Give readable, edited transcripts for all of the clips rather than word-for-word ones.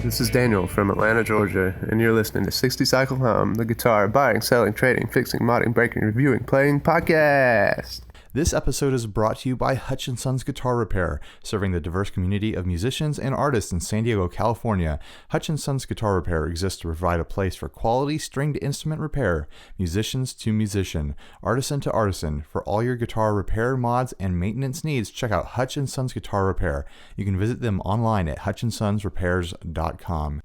this is Daniel from Atlanta, Georgia, and you're listening to 60 Cycle Hum, the guitar buying, selling, trading, fixing, modding, breaking, reviewing, playing podcast. This episode is brought to you by Hutch & Sons Guitar Repair, serving the diverse community of musicians and artists in San Diego, California. Hutch & Sons Guitar Repair exists to provide a place for quality stringed instrument repair, musicians to musician, artisan to artisan. For all your guitar repair, mods, and maintenance needs, check out Hutch & Sons Guitar Repair. You can visit them online at hutchandsonsrepairs.com.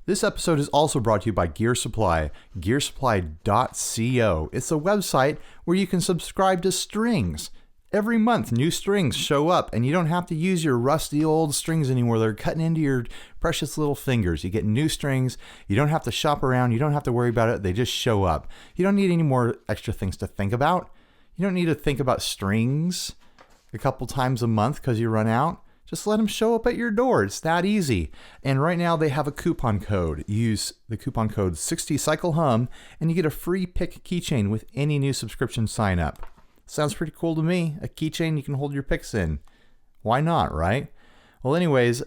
This episode is also brought to you by Gear Supply, gearsupply.co. It's a website where you can subscribe to strings. Every month, new strings show up, and you don't have to use your rusty old strings anymore. They're cutting into your precious little fingers. You get new strings. You don't have to shop around. You don't have to worry about it. They just show up. You don't need any more extra things to think about. You don't need to think about strings a couple times a month because you run out. Just let them show up at your door. It's that easy. And right now they have a coupon code. Use the coupon code 60CycleHum and you get a free pick keychain with any new subscription sign up. Sounds pretty cool to me. A keychain you can hold your picks in. Why not, right? Well, anyways,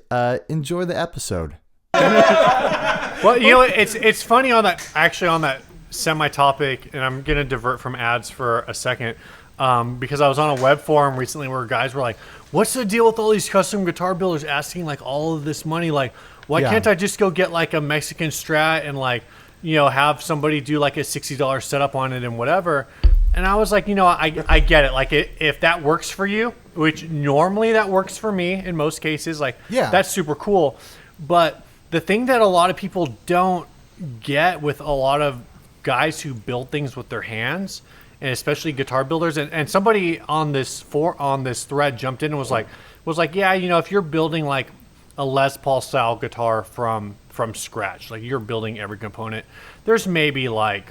enjoy the episode. Well, you know, it's funny on that semi-topic, and I'm going to divert from ads for a second. Because I was on a web forum recently where guys were like, what's the deal with all these custom guitar builders asking like all of this money? Like, why can't I just go get like a Mexican Strat and like, you know, have somebody do like a $60 setup on it and whatever? And I was like, you know, I get it. Like if that works for you, which normally that works for me in most cases, like that's super cool. But the thing that a lot of people don't get with a lot of guys who build things with their hands, and especially guitar builders, and somebody on this thread jumped in and was like, yeah, you know, if you're building like a Les Paul style guitar from scratch, like you're building every component, there's maybe like,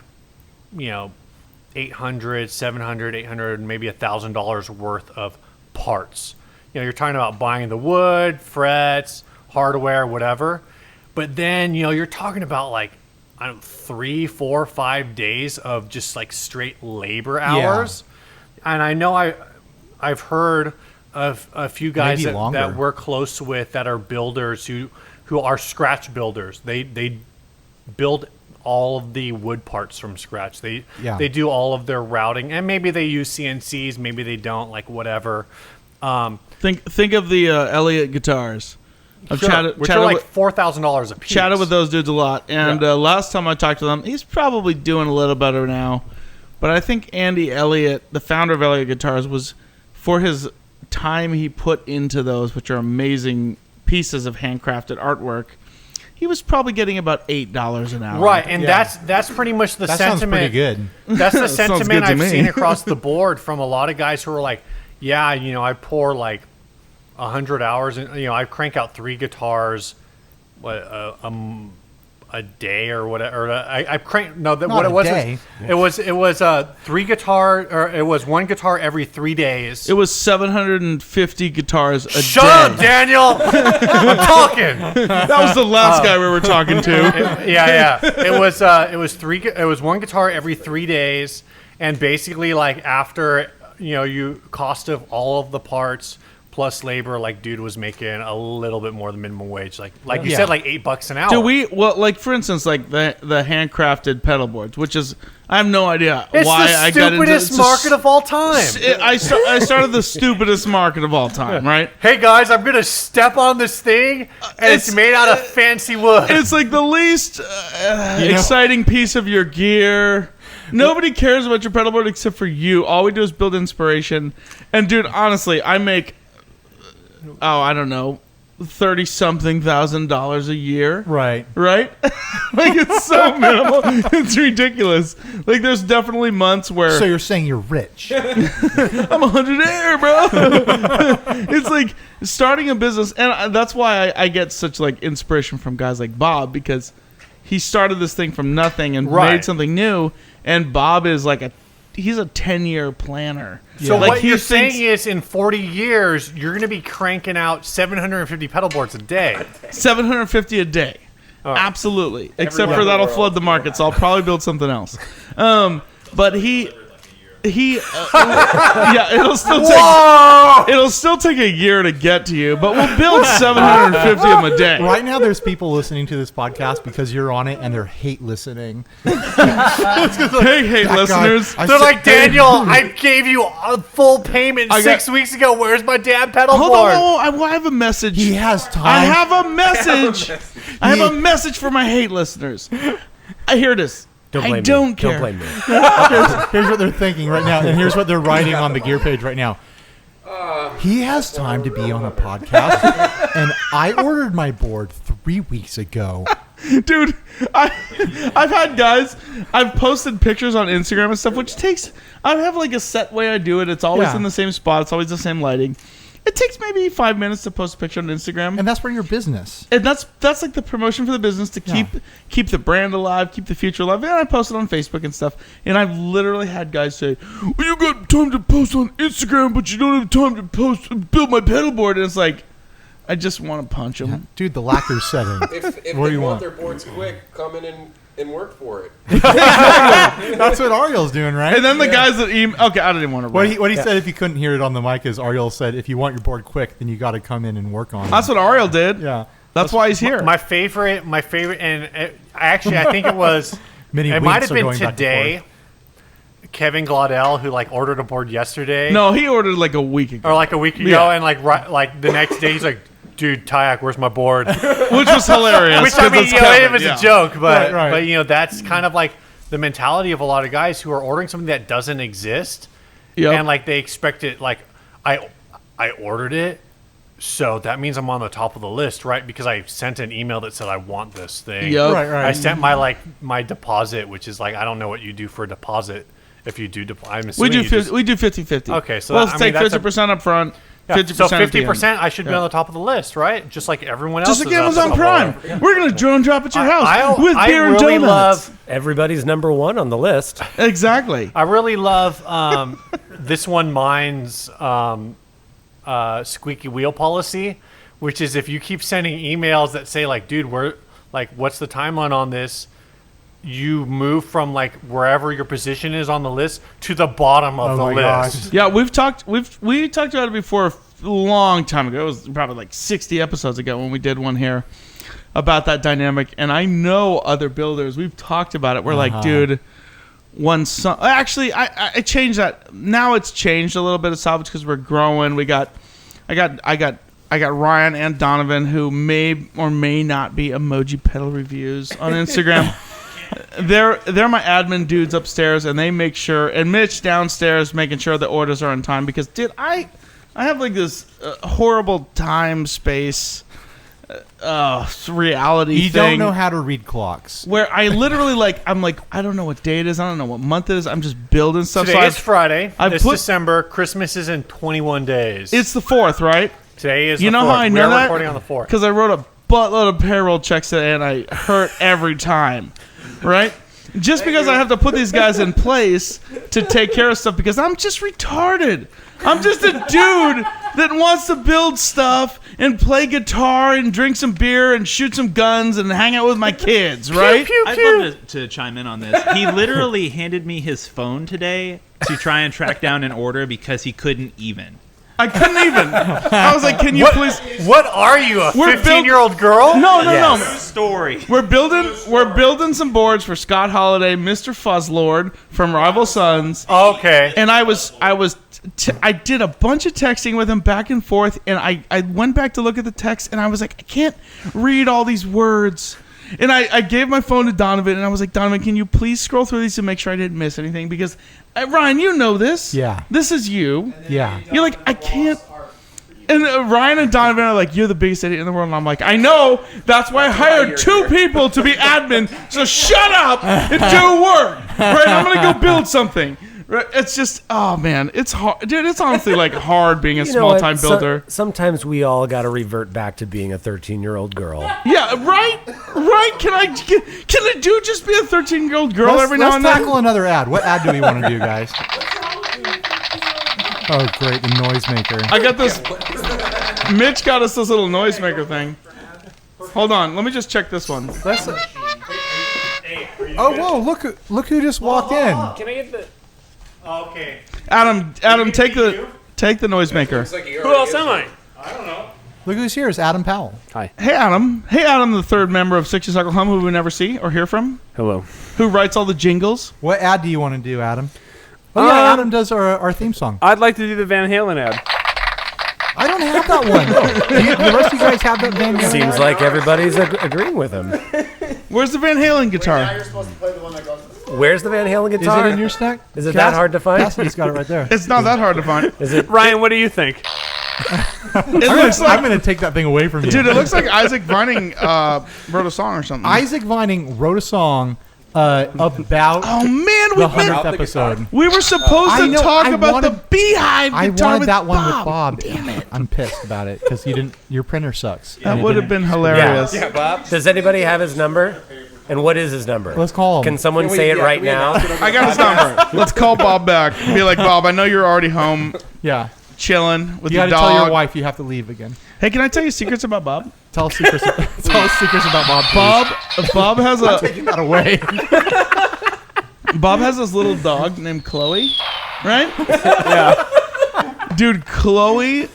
you know, $800, $700, $800, maybe $1,000 worth of parts. You know, you're talking about buying the wood, frets, hardware, whatever. But then, you know, you're talking about like 3, 4, 5 days of just like straight labor hours. And I know I've heard of a few guys that we're close with that are builders who are scratch builders. They build all of the wood parts from scratch. They do all of their routing, and maybe they use CNCs, maybe they don't, like whatever. Think of the Elliott guitars. I've chatted like $4,000 a piece. Chatted with those dudes a lot, and last time I talked to them, he's probably doing a little better now. But I think Andy Elliott, the founder of Elliott Guitars, was for his time he put into those, which are amazing pieces of handcrafted artwork. He was probably getting about $8 an hour. Right, and that's pretty much the sentiment. Sounds pretty good. That's the sentiment I've seen across the board from a lot of guys who are like, yeah, you know, I pour like 100 hours, and you know, I crank out 3 guitars, a day or whatever. I crank what it was. Day. It was 3 guitar, or it was 1 guitar every 3 days. It was 750 guitars a day. Shut up, Daniel! I'm talking. That was the last guy we were talking to. It was 1 guitar every 3 days, and basically like after, you know, you cost of all of the parts plus labor, like dude was making a little bit more than minimum wage, like you said, like $8 an hour. Like for instance, like the handcrafted pedal boards, which is, I have no idea it's why I got into the stupidest market of all time. I started the stupidest market of all time, right? Hey guys, I'm gonna step on this thing, and it's made out of fancy wood. It's like the least exciting piece of your gear. Nobody cares about your pedal board except for you. All we do is build inspiration. And dude, honestly, I make, I don't know, $30-something thousand a year. Right. Like, it's so minimal. It's ridiculous. Like, there's definitely months where... So you're saying you're rich. I'm 100 air, bro. It's like starting a business. And that's why I get such, like, inspiration from guys like Bob, because he started this thing from nothing and made something new. And Bob is like he's a 10-year planner. So like what you're saying is in 40 years, you're going to be cranking out 750 pedal boards a day. 750 a day. Oh. Absolutely. Except for that'll flood the market, so I'll probably build something else. But he... it'll still take a year to get to you, but we'll build 750 of them a day. Right now, there's people listening to this podcast because you're on it, and they're hate listening. Hey, hate listeners. They're like, Daniel, I gave you a full payment 6 weeks ago. Where's my damn pedal board? I have a message. He has time. I have a message. I have a message for my hate listeners. I hear this. I don't care. Don't blame me. Here's what they're thinking right now, and here's what they're writing on the gear page right now. He has time to be on a podcast, and I ordered my board 3 weeks ago. Dude, I've had guys, I've posted pictures on Instagram and stuff, which takes, I have like a set way I do it. It's always in the same spot. It's always the same lighting. It takes maybe 5 minutes to post a picture on Instagram. And that's for your business. And that's like the promotion for the business to keep the brand alive, keep the future alive. And I post it on Facebook and stuff. And I've literally had guys say, well, you got time to post on Instagram, but you don't have time to build my pedal board. And it's like, I just want to punch them. Yeah. Dude, the lacquer's setting. If what do they you want their boards quick, come in and work for it. That's what Ariel's doing, right? And then the guys that email. Okay, I didn't want to. What he said, if you couldn't hear it on the mic, is Ariel said, if you want your board quick, then you got to come in and work on it. That's what Ariel did. Yeah. That's why he's here. My favorite, and I think it was. Many it weeks might have are been going back and today. Kevin Glaudel, who like ordered a board yesterday. No, he ordered like a week ago. Or like a week ago, and like the next day he's like, dude, Tyak, where's my board? Which was hilarious. Which, I mean, it was a joke, but Right. but that's kind of like the mentality of a lot of guys who are ordering something that doesn't exist, Yep. and like they expect it. Like I ordered it, so that means I'm on the top of the list, right? Because I sent an email that said I want this thing. Yep. Right. I sent my deposit, which is like I don't know what you do for a deposit. If you do, I'm assuming we do 50-50. Okay, so let's take 50% up front. 50% so at the end. 50%, I should be on the top of the list, right? Just like everyone else. Just like Amazon Prime. We're gonna drone drop at your house with beer and really donuts. Everybody's number one on the list. Exactly. I really love this one. Mine's squeaky wheel policy, which is if you keep sending emails that say like, "Dude, we're like, what's the timeline on this?" You move from like wherever your position is on the list to the bottom of the list. Yeah, we talked about it before a long time ago. It was probably like 60 episodes ago when we did one here about that dynamic. And I know other builders, we've talked about it. We're like, dude, actually I changed that. Now it's changed a little bit of Salvage because we're growing. I got Ryan and Donovan, who may or may not be emoji pedal reviews on Instagram. They're my admin dudes upstairs, and they make sure, and Mitch downstairs making sure the orders are on time, because dude, I have like this horrible time space reality You thing. don't know how to read clocks. Where I literally I'm like, I don't know what day it is, I don't know what month it is, I'm just building stuff. Today is Friday. It's put December. Christmas is in 21 days. It's the 4th, right? Today is You the know 4th. how I know We're that? recording on the 4th. Because I wrote a buttload of payroll checks today, and I hurt every time, right? Just because I have to put these guys in place to take care of stuff, because I'm just retarded. I'm just a dude that wants to build stuff and play guitar and drink some beer and shoot some guns and hang out with my kids, right? I'd love to chime in on this. He literally handed me his phone today to try and track down an order because he couldn't even. I couldn't even. I was like, can you please? What are you, a 15-year-old girl? No. Story. We're building some boards for Scott Holiday, Mr. Fuzzlord from Rival Sons. Okay. And I did a bunch of texting with him back and forth, and I went back to look at the text, and I was like, I can't read all these words. And I gave my phone to Donovan, and I was like, Donovan, can you please scroll through these to make sure I didn't miss anything? Because, Ryan, you know this. Yeah. This is you. Yeah. You're like, I can't. And Ryan and Donovan are like, you're the biggest idiot in the world. And I'm like, I know. That's why I hired 2 people to be admin. So shut up and do work. Right? I'm going to go build something. Right? It's just, oh, man. It's hard. Dude, it's honestly like hard being a small-time builder. Sometimes we all got to revert back to being a 13-year-old girl. Yeah, right? Right? Can a dude just be a 13-year-old girl every now and then? Let's tackle another ad. What ad do we want to do, guys? Oh, great. The noisemaker. I got this. Mitch got us this little noisemaker thing. Hold on. Let me just check this one. Oh, whoa. Look who just walked in. Can I get the... Okay. Adam, take the noisemaker. Who else am I? Look who's here. It's Adam Powell. Hi. Hey, Adam, the third member of 60 Cycle Hum who we never see or hear from, Hello. who writes all the jingles. What ad do you want to do, Adam? Oh, yeah, Adam does our theme song. I'd like to do the Van Halen ad. I don't have that one. The rest of you guys have that Van Halen? Seems like everybody's agreeing with him. Where's the Van Halen guitar? Where's the Van Halen Is guitar? it in your stack? Is it that hard to find? Cassidy's got it right there. It's not that hard to find. Is it? Ryan, what do you think? It looks like, I'm going to take that thing away from you. dude, it looks like Isaac Vining wrote a song or something. Isaac Vining wrote a song about Oh man, the 100th episode. we were supposed I to know, talk I about the wanted- Beehive I guitar wanted with that one Bob. with Bob. Damn it. I'm pissed about it because your printer sucks. That would have been hilarious. Yeah, Bob. Does anybody have his number? And what is his number? Let's call him. Can someone say it right now? I got his number. Let's call Bob back. Be like, Bob, I know you're already home, Yeah. chilling with You your got to dog. tell your wife you have to leave again. Hey, can I tell you secrets about Bob? Tell us secrets about Bob. Bob has a Taking that away. Bob has this little dog named Chloe, right? Yeah. Dude, Chloe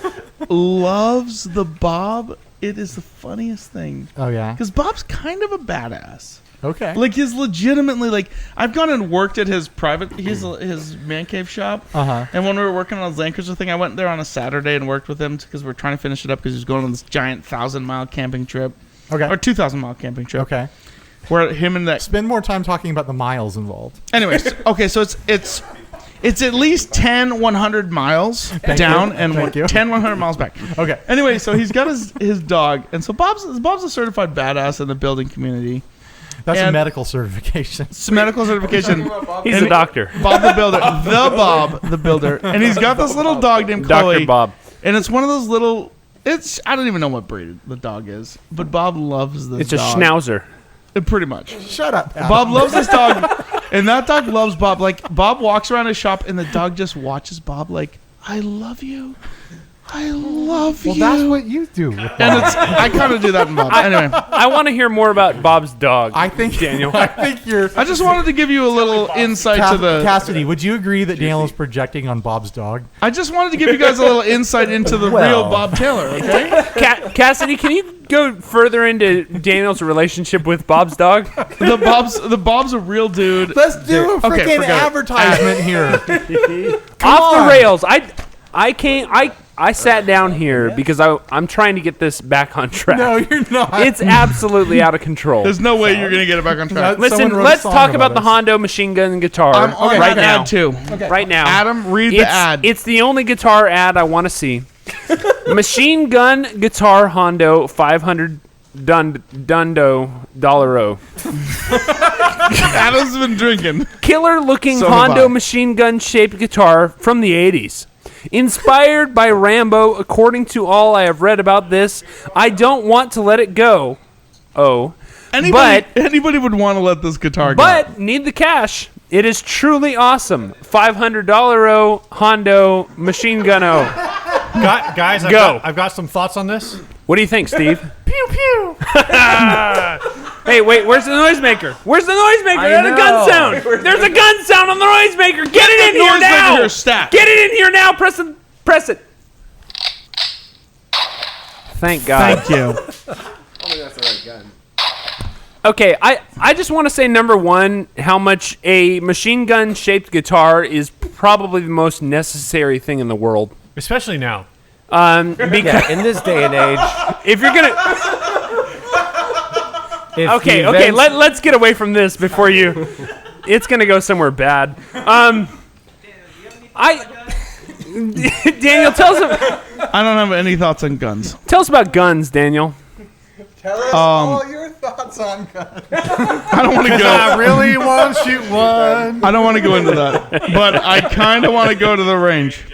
loves the Bob. It is the funniest thing. Oh, yeah? Because Bob's kind of a badass. Okay. Like, he's legitimately, like, I've gone and worked at his his man cave shop. Uh-huh. And when we were working on his Land Cruiser thing, I went there on a Saturday and worked with him because we're trying to finish it up because he was going on this giant 1,000-mile camping trip. Okay. Or 2,000-mile camping trip. Okay. Where him and that... Spend more time talking about the miles involved. Anyways, okay, so it's at least 10 100 miles down and Thank you. 10 100 miles back. Okay. Anyway, so he's got his dog, and so Bob's a certified badass in the building community. That's a And- medical certification. It's a medical certification. He's And a doctor. Bob the builder, Bob the builder, and he's got this little dog named Chloe. Dr. Bob. And it's one of those little. I don't even know what breed the dog is, but Bob loves this. It's a dog. schnauzer. Pretty much. Shut up, Adam. Bob loves this dog, and that dog loves Bob. Like, Bob walks around his shop, and the dog just watches Bob like, I love you. I love Well, you. that's what you do. With And I kind of do that in Bob. Anyway, I want to hear more about Bob's dog. I think Daniel. I think you're. I just wanted to give you a little insight to the. Cassidy, would you agree that Daniel is projecting on Bob's dog? I just wanted to give you guys a little insight into the real Bob Taylor. Okay. Cassidy, can you go further into Daniel's relationship with Bob's dog? The Bob's a real dude. Let's do a Okay, freaking forget it. advertisement here. Off on. the rails. I sat down here because I'm trying to get this back on track. No, you're not. It's absolutely out of control. There's no way you're gonna get it back on track. Someone Listen, wrote a let's song talk about about the us. Hondo machine gun guitar I'm on right that now. ad too. Right now. Adam, read the ad. It's the only guitar ad I want to see. Machine gun guitar Hondo 500 Dundo Dollaro. Adam's been drinking. Killer looking So have I. Hondo machine gun shaped guitar from the 80s. Inspired by Rambo, according to all I have read about this, I don't want to let it go. Oh. Anybody would want to let this guitar go. But need the cash. It is truly awesome. $500 Hondo machine gun O. Guys, Go. I've got some thoughts on this. What do you think, Steve? Pew pew. Hey, wait, where's the noisemaker? Where's the noisemaker? I There's a gun know. sound. There's a gun sound on the noisemaker. Get it in the here noisemaker now. here, stat. Get it in here now. Press it. Thank God. Thank you. Okay, I just want to say, number one, how much a machine gun shaped guitar is probably the most necessary thing in the world. Especially now. Because Yeah, in this day and age, if you're gonna if okay, the okay, events- let's get away from this before you. It's gonna go somewhere bad. Daniel, tell I don't have any thoughts on guns. us about guns, Daniel. Tell us all your thoughts on guns. I don't want to go. I really want to shoot one. I don't want to go into that. But I kind of want to go to the range.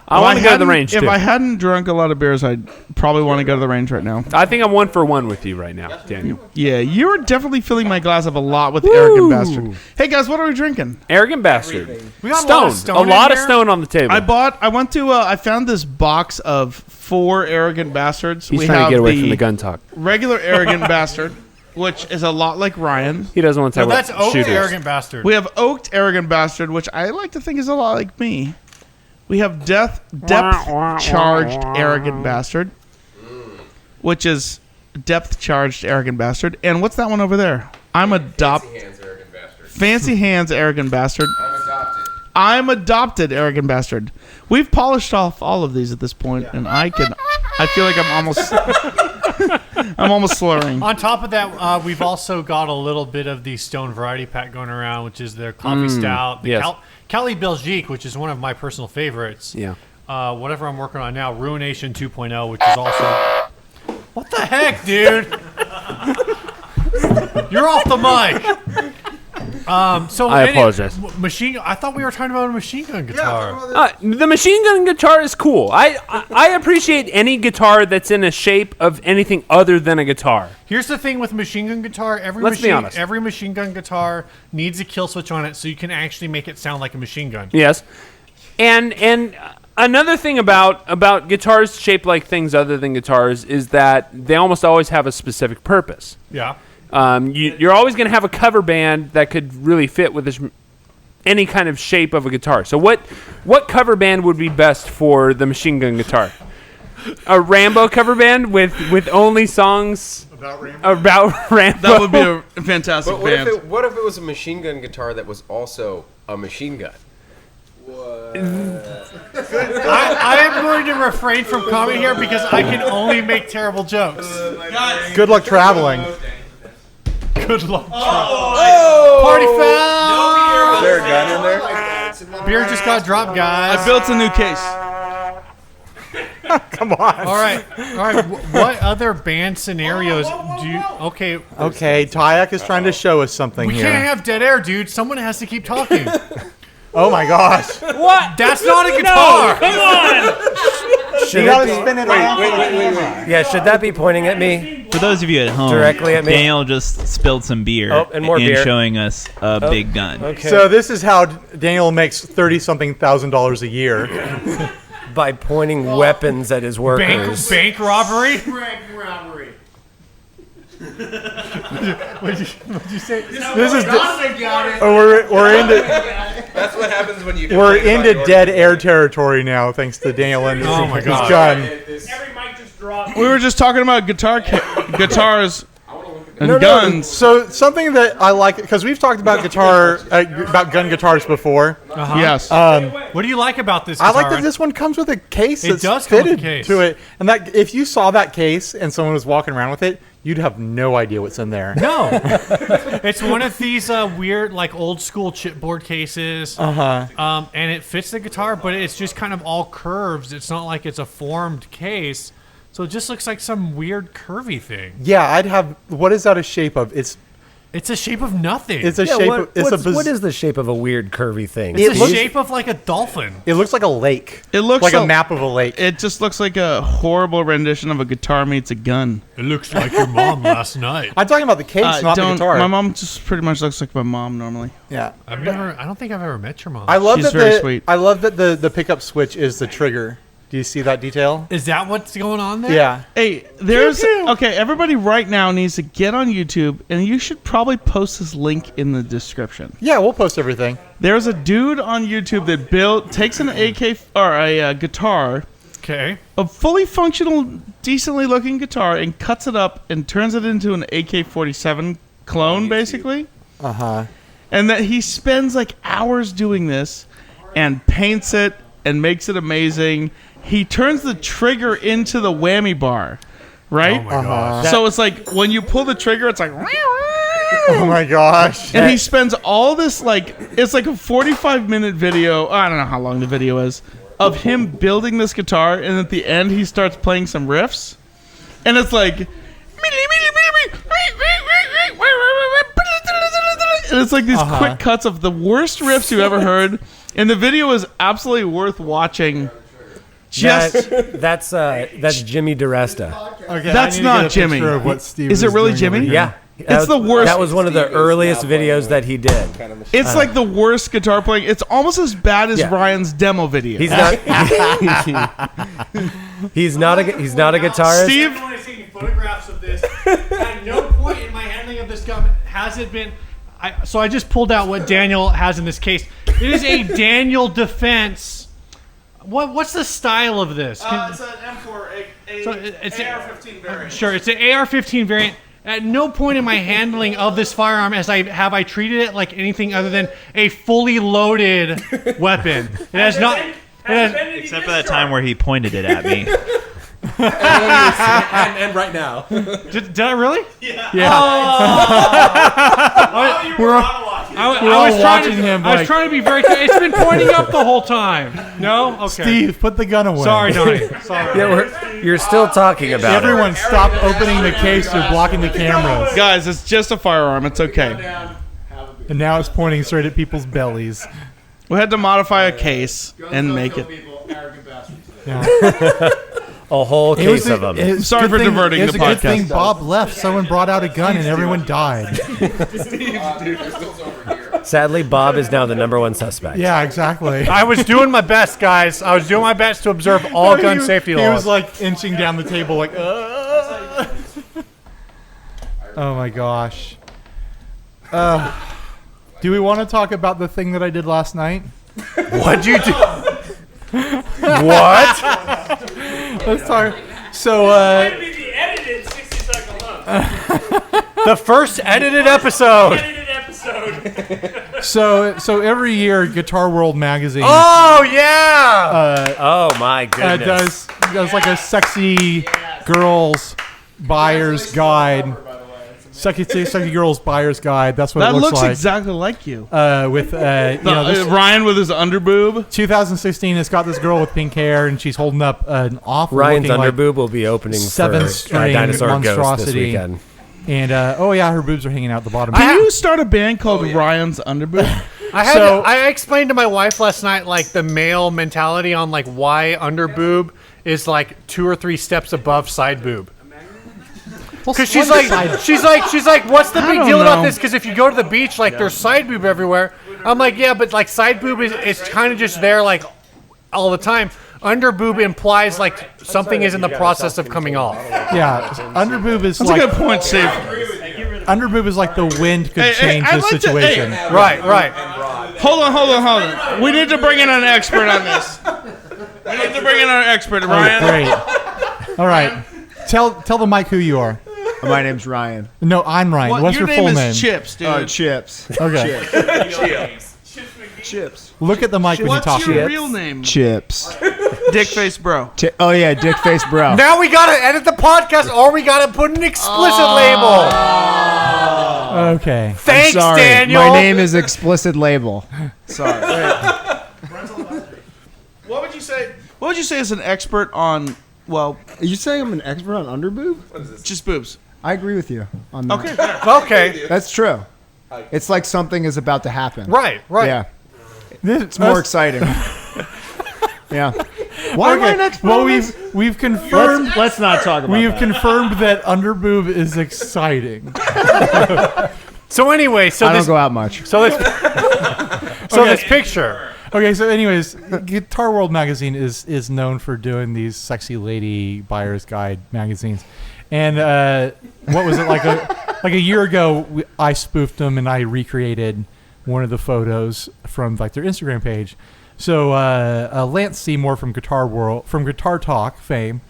I want to go to the range If too. I hadn't drunk a lot of beers, I'd probably want to go to the range right now. I think I'm 1 for 1 with you right now, Daniel. Yeah, you're definitely filling my glass up a lot with Arrogant Bastard. Hey guys, what are we drinking? Arrogant bastard. We got a lot of Stone. stone A lot in of here. stone on the table. I found this box of 4 Arrogant Bastards. He's trying to get away from the gun talk. Regular Arrogant Bastard. which is a lot like Ryan. He doesn't want to No, talk that's about Oak shooters. Arrogant Bastard. We have Oaked Arrogant Bastard, which I like to think is a lot like me. We have Depth Charged Arrogant Bastard, which is Depth Charged Arrogant Bastard. And what's that one over there? Fancy Hands Arrogant Bastard. I'm Adopted Arrogant Bastard. We've polished off all of these at this point, and I feel like I'm almost slurring. On top of that, we've also got a little bit of the Stone Variety Pack going around, which is their coffee stout. The yes. Cali Belgique, which is one of my personal favorites. Yeah. Whatever I'm working on now, Ruination 2.0, which is also... What the heck, dude? You're off the mic. I apologize. I thought we were talking about a machine gun guitar. The machine gun guitar is cool. I appreciate any guitar that's in a shape of anything other than a guitar. Here's the thing with machine gun guitar. Let's be honest. Every machine gun guitar needs a kill switch on it so you can actually make it sound like a machine gun. Yes. And another thing about guitars shaped like things other than guitars is that they almost always have a specific purpose. Yeah. You're always going to have a cover band that could really fit with any kind of shape of a guitar. So what cover band would be best for the machine gun guitar? A Rambo cover band with only songs about Rambo? That would be a fantastic But band. what if it was a machine gun guitar that was also a machine gun? I am going to refrain from comment here because I can only make terrible jokes. Good luck traveling. Good luck. Party foul! Is there a gun in there? Beer just got dropped, guys. I built a new case. Come on. All right. What other band scenarios do you... Okay. Okay, Tyak is trying to show us something We here. can't have dead air, dude. Someone has to keep talking. Oh my gosh. What? That's not a guitar. Come on! You gotta spin it around. Yeah, should that be pointing at me? For those of you at home, Directly at me. Daniel just spilled some beer Oh, and more beer. showing us a big gun. Okay. So this is how Daniel makes $30-something thousand a year. By pointing weapons at his workers. Bank robbery? What'd you say? This is we're into That's what happens when you. we're into dead air territory now, thanks to Daniel and his, Oh my his God. gun. Every mic just dropped. We were just talking about guitars and No, guns. So something that I like, because we've talked about about gun guitars before. Yes. What do you like about this I guitar? like that this one comes with a case It that's does come with a fitted case. to it, and that if you saw that case and someone was walking around with it, you'd have no idea what's in there. No. It's one of these weird, like, old school chipboard cases. And it fits the guitar, but it's just kind of all curves. It's not like it's a formed case. So it just looks like some weird curvy thing. Yeah, I'd have. What is that a shape of? It's a shape of nothing. a Yeah, shape. what is the shape of a weird curvy thing? It's looks- the shape of like a dolphin. It looks like a lake. It looks like a map of a lake. It just looks like a horrible rendition of a guitar meets a gun. It looks like your mom last night. I'm talking about the case, not the guitar. My mom just pretty much looks like my mom normally. Yeah, I don't think I've ever met your mom. I love She's that. very sweet. I love that the pickup switch is the trigger. Do you see that detail? Is that what's going on there? Yeah. Hey, okay, everybody right now needs to get on YouTube, and you should probably post this link in the description. Yeah, we'll post everything. There's a dude on YouTube that takes an AK or a guitar, Okay. a fully functional, decently looking guitar, and cuts it up and turns it into an AK-47 clone, basically. And that he spends like hours doing this, and paints it and makes it amazing. He turns the trigger into the whammy bar, right? Oh my gosh. So it's like when you pull the trigger, it's like. Oh my gosh. And he spends all this, like, it's like a 45-minute video. I don't know how long the video is, of him building this guitar. And at the end, he starts playing some riffs. And it's like. And it's like these quick cuts of the worst riffs you've ever heard. And the video is absolutely worth watching. Just That's Jimmy DeResta. Okay, That's not Jimmy. Is it really Jimmy? Yeah. It's the worst. That was one of the earliest videos that he did. It's like the worst guitar playing. It's almost as bad as Yeah. Ryan's demo video. He's not. he's not a guitarist. Steve, I've only seen photographs of this. At no point in my head Has it been? So I just pulled out what Daniel has in this case. It is a Daniel Defense. What's the style of this? It's an M4, it's an AR-15 variant. Sure, it's an AR-15 variant. At no point in my handling of this firearm have I treated it like anything other than a fully loaded weapon. It has not. Except for that time where he pointed it at me. and right now. Did I really? Yeah. We're all watching him. I was trying to be very. It's been pointing up the whole time. No, okay. Steve, put the gun away. Sorry, Donnie. Sorry. Yeah, you're still talking about Everyone, stop opening the case. You're blocking the cameras. Guys, it's just a firearm. It's okay. And now it's pointing straight at people's bellies. We had to modify a case and make it. Yeah. a whole case of them. Sorry for diverting the podcast. It was a good thing podcast. Bob left. Someone brought out a gun and everyone died. Sadly, Bob is now the #1 suspect. Yeah, exactly. I was doing my best, guys. I was doing my best to observe all gun safety laws. He was like inching down the table, like, oh my gosh. Do we want to talk about the thing that I did last night? What'd you do? What? Let's talk. So, the edited 60 Cycle Hum. The first edited episode. So every year, Guitar World magazine. Oh yeah. Oh my goodness. Does like a sexy girls buyer's guide. Sexy girls buyer's guide. That's what That it looks looks like. exactly like you. With this Ryan with his underboob. 2016. It's got this girl with pink hair, and she's holding up an awful. Ryan's looking, underboob will be opening for Dinosaur Ghost this monstrosity. weekend. And oh yeah, her boobs are hanging out the bottom. Can you start a band called Ryan's Underboob? I explained to my wife last night like the male mentality on like why underboob is like 2 or 3 steps above side boob. Because she's like, what's the big deal about this? Because if you go to the beach, like there's side boob everywhere. I'm like, yeah, but like side boob is kind of just there like all the time. Under boob implies like something is in the process of coming off. Yeah, underboob is That's like a good point, Steve. underboob is like the wind could change the situation. Right. Hold on. We need to bring in an expert on this. We need to bring in our expert, Ryan. Great. All right. Tell the mic who you are. My name's Ryan. No, I'm Ryan. What's your full name? name? Is Chips, dude. Chips. Okay. Chips. Look at the mic when you What's talk. your real name? Chips. Dickface Bro. Oh yeah, dick face bro. Now we gotta edit the podcast, or we gotta put an explicit label. Okay. Thanks, Sorry. Daniel. My name is explicit label. Sorry. What would you say? What would you say as an expert on? Well, Are you saying I'm an expert on underboob? just boobs. I agree with you on that. Okay. Okay. That's true. It's like something is about to happen. Right. Yeah. It's more exciting. Yeah. Why am I an expert? Well, on this? we've confirmed. Let's not talk about We've that. confirmed that underboob is exciting. So anyway, I don't go out much. This picture. Okay, so anyways, Guitar World magazine is known for doing these sexy lady buyer's guide magazines, and what was it like a year ago? I spoofed them and I recreated one of the photos from like their Instagram page. So Lance Seymour from Guitar Talk fame,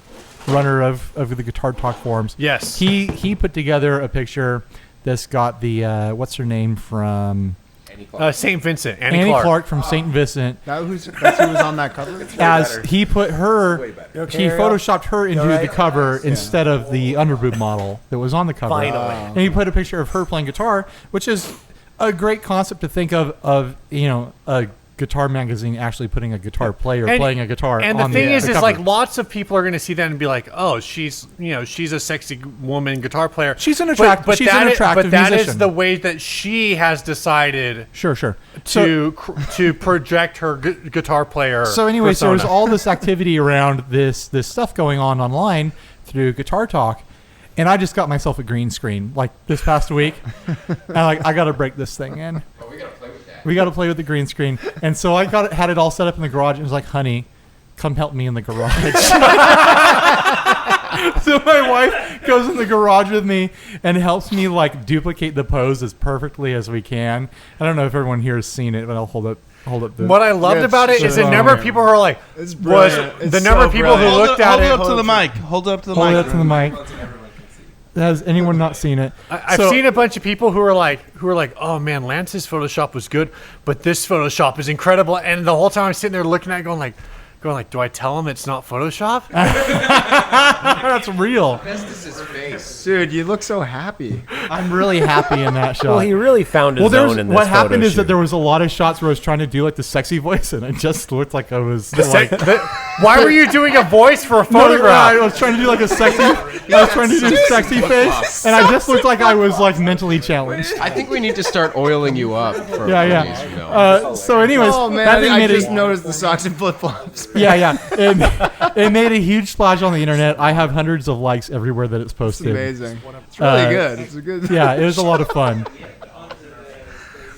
runner of the Guitar Talk forums. Yes, he put together a picture that's got the what's her name from. St. Vincent, Annie Clark from St. Vincent. That's who was on that cover? As he put her, he photoshopped her into the cover instead of the underboob model that was on the cover. Finally. And he put a picture of her playing guitar, which is a great concept to think of a guitar magazine actually putting a guitar player playing a guitar. And on the thing is cover. like lots of people are going to see that and be like, oh, she's a sexy woman guitar player. She's an attractive musician. But that is the way that she has decided. Sure. To project her guitar player. So anyways, persona. there was all this activity around this stuff going on online through Guitar Talk. And I just got myself a green screen like this past week. And I got to break this thing in. We got to play with the green screen. And so I had it all set up in the garage. And it was like, honey, come help me in the garage. So my wife goes in the garage with me and helps me like duplicate the pose as perfectly as we can. I don't know if everyone here has seen it, but I'll hold up the. What I loved about it is the number of people who are like, number of people who looked at it. Hold it up to the mic. Hold it up to the mic. Hold it up to the mic. Has anyone not seen it? I've seen a bunch of people who are like, oh man, Lance's Photoshop was good, but this Photoshop is incredible. And the whole time I'm sitting there looking at it going like, do I tell him it's not Photoshop? That's real. This is his face. Dude, you look so happy. I'm really happy in that shot. Well, he really found his own in this what happened photo is that shoot. there was a lot of shots where I was trying to do like the sexy voice, and it just looked like I was Why were you doing a voice for a I photograph? was trying to do like a sexy. I was trying to do sexy face, and I just looked like I was like mentally challenged. I think we need to start oiling you up. For Yeah. from now. So, anyways, Oh man, that thing I made just it. noticed the socks and flip flops. Yeah. It made a huge splash on the internet. I have hundreds of likes everywhere that it's posted. Amazing. It's really good. It's a good. Yeah, it was a lot of fun.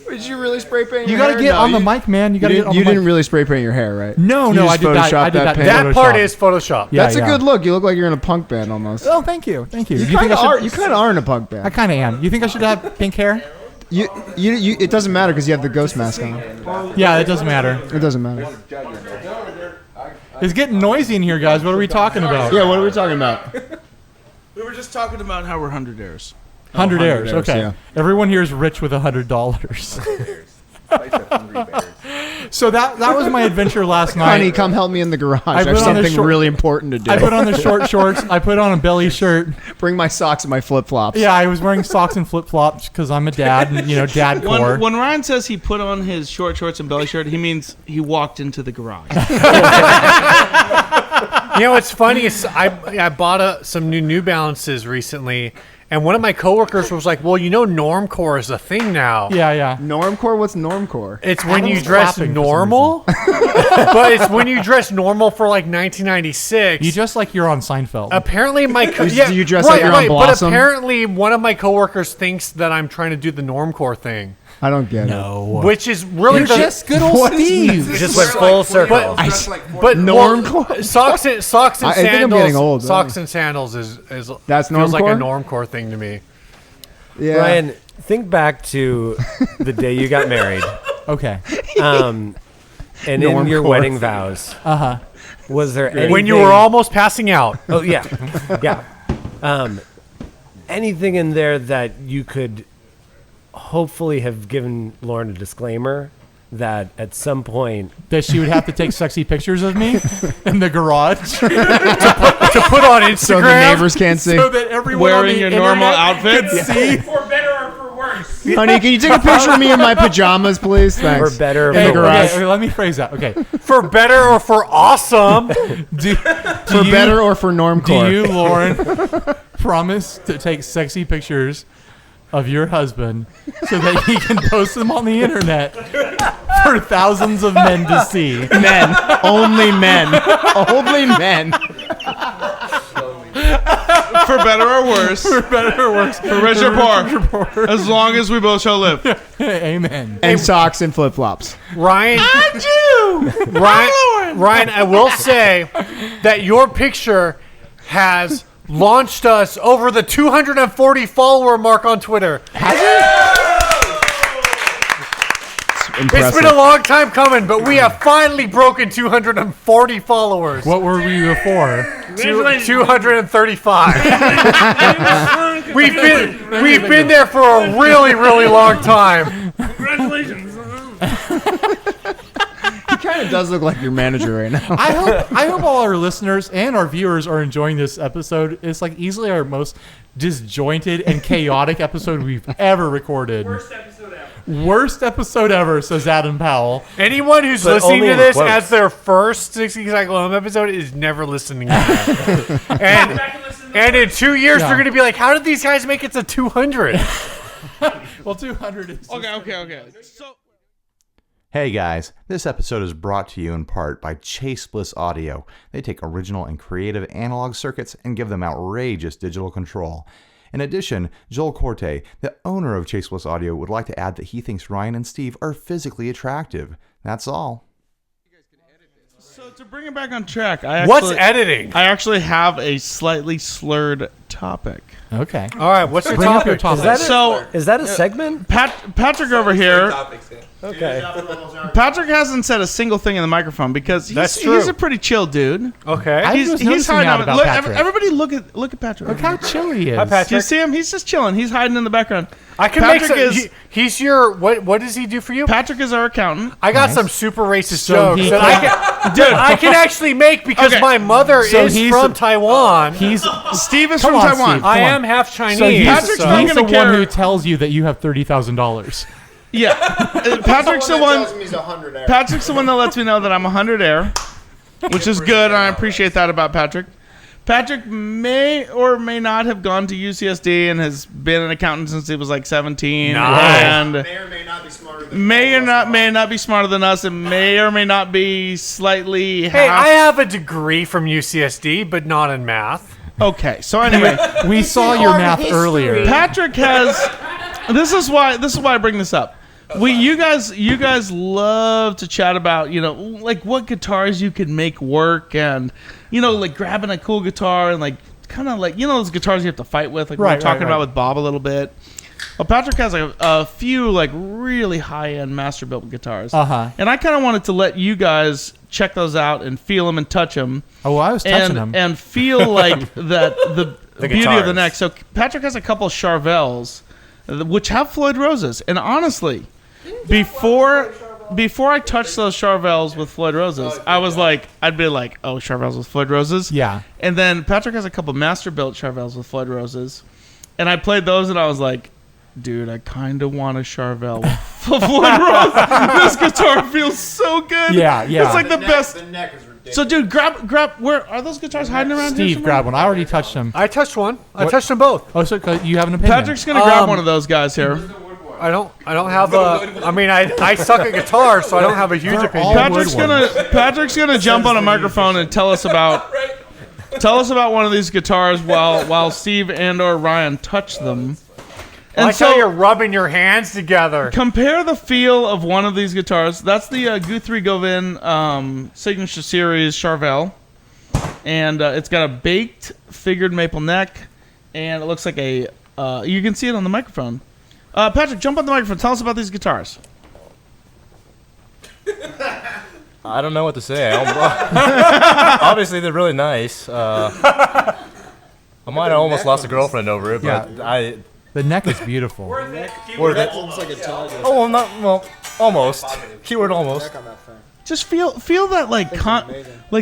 Did you really spray paint? You got gotta get on the mic, man. You gotta get on the mic. You didn't really spray paint your hair, right? No, You I just did that. photoshopped I did that. paint? That part Photoshop. is Photoshop. Yeah, That's a good look. You look like you're in a punk band almost. Oh, thank you. You think kind I of should? are. You kind of are in a punk I band. kind of am. You think I should have pink hair? You. It doesn't matter because you have the ghost mask on. Yeah, it doesn't matter. It doesn't matter. It's getting noisy in here, guys. What are we talking about? Yeah. What are we talking about? We were just talking about how we're 100 airs. 100 airs. airs, Okay. yeah. Everyone here is rich with $100. So that was my adventure last night. Honey, come help me in the garage. I put have on the something short- really important to do. I put on the short shorts. I put on a belly shirt. Bring my socks and my flip flops. Yeah, I was wearing socks and flip flops because I'm a dad, and dad core. When Ryan says he put on his short shorts and belly shirt, he means he walked into the garage. You know what's funny is I bought some New Balances recently, and one of my coworkers was like, "Well, normcore is a thing now." Yeah. Normcore? What's normcore? It's when Adam's you dress clapping for some normal, but it's when you dress normal for like 1996. You just like you're on Seinfeld. Apparently, Do you dress like you're on But Blossom? apparently, one of my coworkers thinks that I'm trying to do the normcore thing, I don't get which is really You're just good old Steve. Just went full circle. But Normcore? socks and sandals. I think I'm getting old, Socks and sandals is That's feels like a normcore? normcore thing to me. it. Yeah. Ryan, think back to the day you got married, Okay. and in your Normcore. wedding vows. Was there anything? When you were almost passing out. Oh yeah. Anything in there that you could hopefully have given Lauren a disclaimer that at some point That she would have to take sexy pictures of me in the garage to put on Instagram. So the neighbors can't see. so that everyone Wearing on the your normal internet outfit? could see. For better or for worse. Honey, can you take a picture of me in my pajamas, please? Thanks. for better or In the for garage. worse. Okay, let me phrase that. Okay. For better or for awesome. For better or for normcore? Do you, Lauren, promise to take sexy pictures of your husband so that he can post them on the internet for thousands of men to see? Men. Only men. Only men. For better or worse. For better or worse. For rich or poor. As long as we both shall live. Amen. And socks and flip flops. Ryan. Ryan, I will say that your picture has launched us over the 240 follower mark on Twitter. It's been a long time coming, but we have finally broken 240 followers. What were we before? 235. We've been there for a really, really long time. Congratulations. He kind of does look like your manager right now. I hope all our listeners and our viewers are enjoying this episode. It's like easily our most disjointed and chaotic episode we've ever recorded. Worst episode ever, says Adam Powell. Anyone who's But listening only to in this quotes. as their first 60 Cycle Home episode is never listening to that. and in 2 years, Yeah. they're going to be like, how did these guys make it to 200? Well, 200 is... Okay. So Hey guys, this episode is brought to you in part by Chase Bliss Audio. They take original and creative analog circuits and give them outrageous digital control. In addition, Joel Corte, the owner of Chase Bliss Audio, would like to add that he thinks Ryan and Steve are physically attractive. That's all. So to bring it back on track, I What's editing? I actually have a slightly slurred topic. Okay. All right, what's your Bring up your topic? topic. Is that a segment? Patrick over here. Okay. Patrick hasn't said a single thing in the microphone because That's he's true. a pretty chill dude. Okay. I was noticing that about Look, Patrick. everybody look at Patrick. Look how chill he is. Hi, Patrick. Do you see him? He's just chilling. He's hiding in the background. I can Patrick make some. He's your what does he do for you? Patrick is our accountant. I got some super racist So jokes he that I can actually make because Okay. my mother So is he's- from Taiwan. He's Steve is Come from on, Taiwan. Steve. I come on. am half Chinese. so he's, Patrick's so- not he's gonna the care. one who tells you that you have $30,000. Yeah, Patrick's the one. He's 100 air. Patrick's the one that lets me know that I'm 100 air, which is good, and I appreciate that about Patrick. Patrick may or may not have gone to UCSD and has been an accountant since he was like 17. Nice. And May or may not be smarter than may not be smarter than us, and may or may not be slightly Hey, half. I have a degree from UCSD, but not in math. Okay, so anyway, We saw your math earlier. Patrick has. This is why I bring this up. You guys love to chat about, like what guitars you could make work, and like grabbing a cool guitar and like kind of like those guitars you have to fight with, like we were Right, talking right, about right. with Bob a little bit. Well, Patrick has a few like really high end master built guitars, and I kind of wanted to let you guys check those out and feel them and touch them. Oh, well, I was touching and, him. and feel like that the beauty of the guitars. neck. So Patrick has a couple Charvels, which have Floyd Roses, and honestly, before I touched those Charvels with Floyd Roses, I'd be like, oh, Charvels with Floyd Roses, Yeah. And then Patrick has a couple master built Charvels with Floyd Roses, and I played those, and I was like, dude, I kind of want a Charvel with Floyd Rose. This guitar feels so good. Yeah. It's like the best. The neck is ridiculous. So, dude, grab. Where are those guitars hiding around here? Steve, somewhere? grab one. I already touched him. I touched one. I What? touched them both. Oh, so you have an opinion? Patrick's gonna grab one of those guys here. I don't have a. I mean, I suck at guitar, so I don't have a huge opinion. all- Patrick's gonna jump on a microphone and tell us about one of these guitars while Steve and/or Ryan touch them. And I tell you're rubbing your hands together. compare the feel of one of these guitars. That's the Guthrie Gauvin Signature Series Charvel, and it's got a baked figured maple neck, and it looks like a. You can see it on the microphone. Patrick, jump on the microphone. Tell us about these guitars. I don't know what to say. Obviously, they're really nice. I might have almost lost a girlfriend over it, but Yeah. The neck is beautiful. Oh, well, almost. Keyword almost. Just feel that like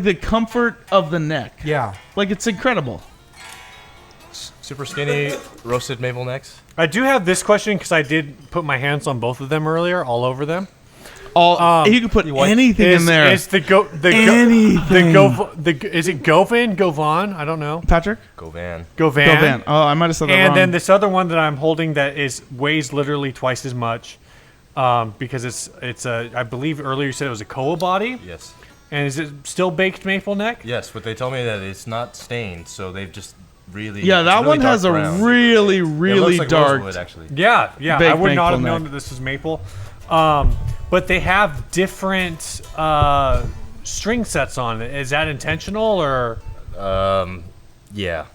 the comfort of the neck. Yeah. Like it's incredible. Super skinny roasted maple necks. I do have this question because I did put my hands on both of them earlier, all over them. You can put anything in there. Is is it Govan? I don't know. Patrick? Govan. Govan. Oh, I might have said that wrong. And then this other one that I'm holding that weighs literally twice as much, because it's I believe earlier you said it was a Koa body. Yes. And is it still baked maple neck? Yes, but they told me that it's not stained, so they've just really. Yeah, that really one has a brown. really, It really looks like dark. rosewood, actually. Yeah. I baked would not maple have known neck. that this was maple. But they have different string sets on it. Is that intentional or? Yeah.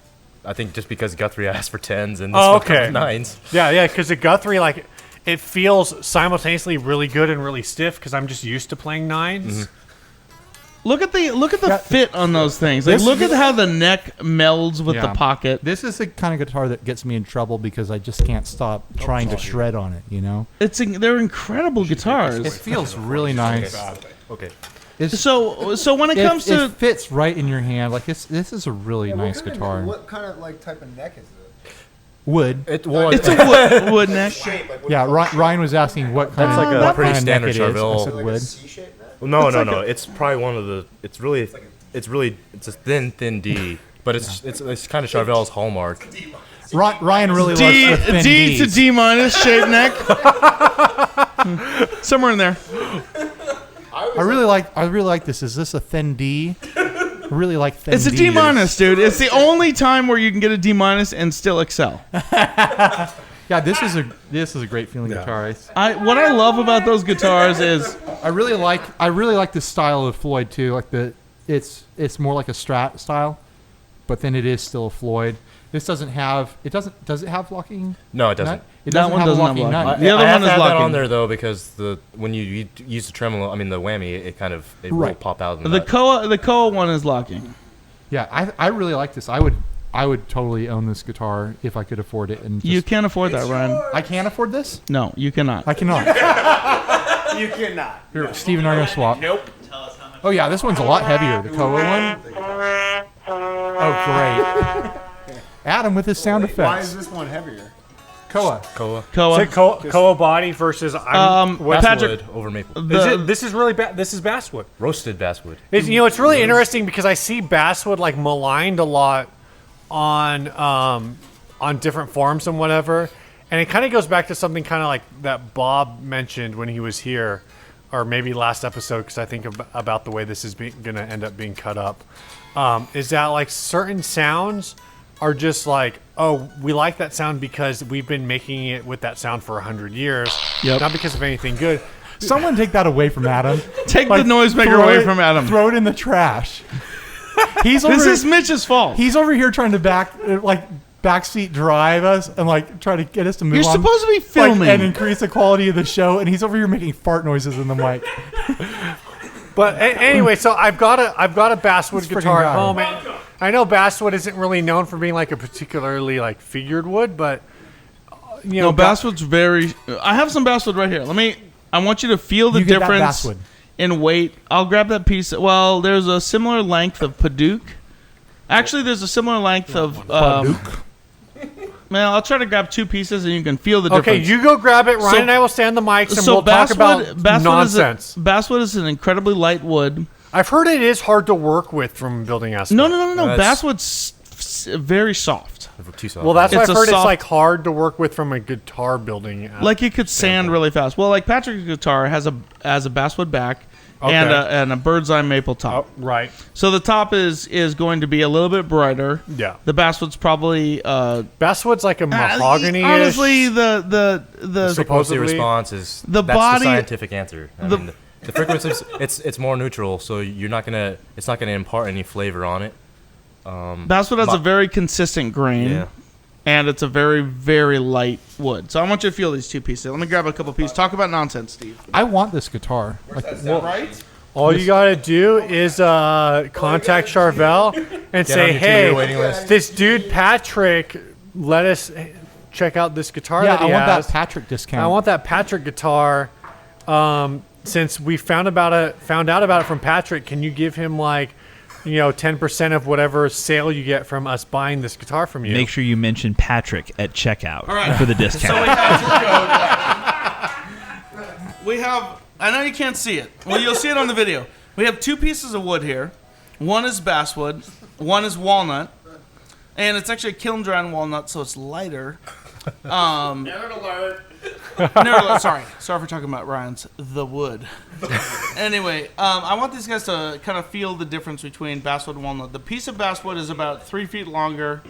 I think just because Guthrie asked for 10s and this Oh, one comes okay. with 9s. Yeah, because the Guthrie, like, it feels simultaneously really good and really stiff because I'm just used to playing 9s. Mm-hmm. Look at the fit on those things. Like, look at how the neck melds with the pocket. This is the kind of guitar that gets me in trouble because I just can't stop trying to shred on it, They're incredible guitars. It feels really nice. Okay. So when it comes to it fits right in your hand. Like this is a really nice guitar. What kind of type of neck is it? Wood. It's a wood neck. Yeah, Ryan was asking what kind That's of like a what pretty kind of neck standard it is. I Charvel. said wood. No. It's probably one of the. It's a thin D, but it's kind of Charvel's hallmark. Ryan really loves the thin D to Ds. D minus shape neck. Somewhere in there. I really like this. Is this a thin D? I really like thin. It's a D minus, dude. It's the only time where you can get a D minus and still excel. Yeah, this is a great feeling guitar. What I love about those guitars is I really like this style of Floyd too. Like it's more like a Strat style, but then it is still a Floyd. This does it have locking? No, it doesn't. Nut? It doesn't have a locking nut. The other I have one to is have that locking. on there though because when you use the tremolo, I mean the whammy, it will Right. pop out. The Koa one is locking. Yeah, I really like this. I would totally own this guitar if I could afford it. And You can't afford that, Ryan. I can't afford this? No, you cannot. I cannot. You cannot. Here, Steve and I are going to swap. Nope. Oh, yeah, this one's a lot heavier, the Koa one. Oh, great. Adam with his sound effects. Why is this one heavier? Koa. Say Koa body versus Basswood over maple. This is really this is basswood. Roasted basswood. It's really interesting because I see basswood like maligned a lot on different forums and whatever, and it kind of goes back to something kind of like that Bob mentioned when he was here, or maybe last episode, because I think about the way this is going to end up being cut up. Is that like certain sounds are just like, oh, we like that sound because we've been making it with that sound for 100 years, not because of anything good. Someone take that away from Adam. Take the noisemaker away from Adam. Throw it in the trash. This is Mitch's fault. He's over here trying to backseat drive us and try to get us to move You're on. supposed to be filming. And increase the quality of the show, and he's over here making fart noises in the mic. But anyway, so I've got a basswood This guitar friggin' at home. And I know basswood isn't really known for being like a particularly like figured wood, but No, basswood's very. I have some basswood right here. I want you to feel the You get that difference basswood. in weight. I'll grab that piece. Well, there's a similar length of Paduke. Actually, there's a similar length of. Well, I'll try to grab two pieces and you can feel the difference. Okay, you go grab it. Ryan and I will stand the mics and we'll talk about nonsense. Basswood is an incredibly light wood. I've heard it is hard to work with from building aspect. No. Basswood's very soft. Too soft. Well, that's why I've heard it's soft- like hard to work with from a guitar building aspect. Like it could sand really fast. Well, like Patrick's guitar has a basswood back and a bird's eye maple top. Oh, right. So the top is going to be a little bit brighter. Yeah. The basswood's probably basswood's like a mahogany. Honestly, the frequency response is that's body. the scientific answer. I mean, the frequency it's more neutral, so it's not gonna impart any flavor on it. Basswood has a very consistent grain, and it's a very, very light wood. So I want you to feel these two pieces. Let me grab a couple pieces. Talk about nonsense, Steve. I want this guitar. Right? All you gotta do is contact Charvel and say, "Hey, this dude Patrick, let us check out this guitar that he I want has. that Patrick discount. I want that Patrick guitar. Since we found out about it from Patrick, can you give him 10% of whatever sale you get from us buying this guitar from you?" Make sure you mention Patrick at checkout for the discount. So we have your code. We have. I know you can't see it. Well, you'll see it on the video. We have two pieces of wood here. One is basswood. One is walnut. And it's actually a kiln dried walnut, so it's lighter. Never to learn. Sorry for talking about Ryan's the wood. Anyway, I want these guys to kind of feel the difference between basswood and walnut. The piece of basswood is about 3 feet longer,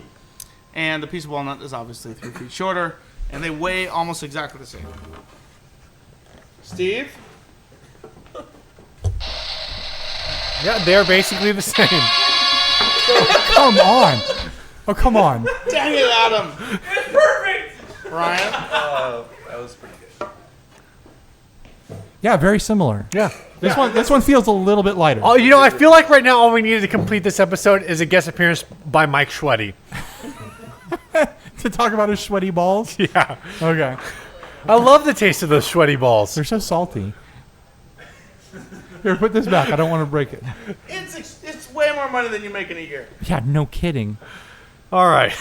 and the piece of walnut is obviously 3 feet shorter, and they weigh almost exactly the same. Steve? Yeah, they're basically the same. Come on. Oh, come on. Dang it, Adam. It's perfect. Ryan? That was pretty good. Yeah, very similar. Yeah. This one feels a little bit lighter. Oh, I feel like right now all we needed to complete this episode is a guest appearance by Mike Schweddy. To talk about his sweaty balls? Yeah. Okay. I love the taste of those sweaty balls. They're so salty. Here, put this back. I don't want to break it. It's way more money than you make in a year. Yeah, no kidding. All right.